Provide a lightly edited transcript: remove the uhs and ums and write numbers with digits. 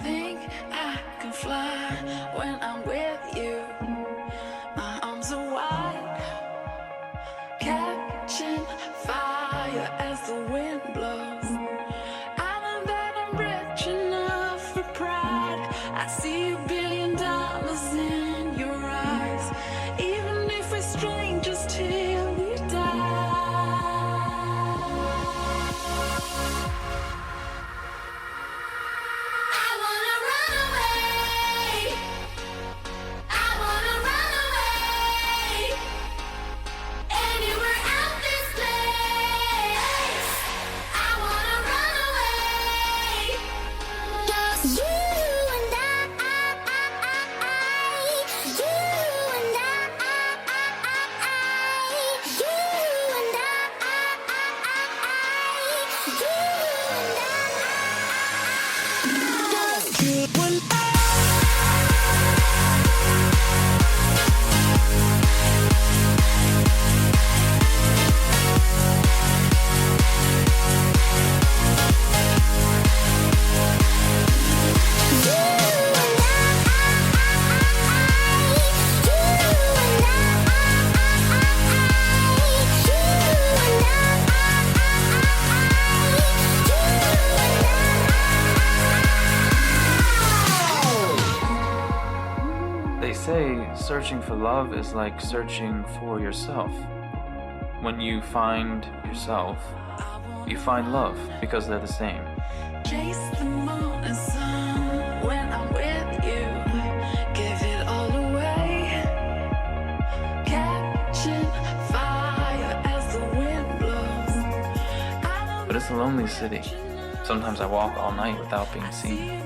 Think I can fly when I'm with you. My arms are wide, catching fire as the wind blows. I know that I'm rich enough for pride. I see $1 billion in your eyes, even if we're strangers till we die. They say searching for love is like searching for yourself. When you find yourself, you find love because they're the same. Chase the moon and sun when I'm with you. Give it all away. Catching fire as the wind blows. But it's a lonely city. Sometimes I walk all night without being seen.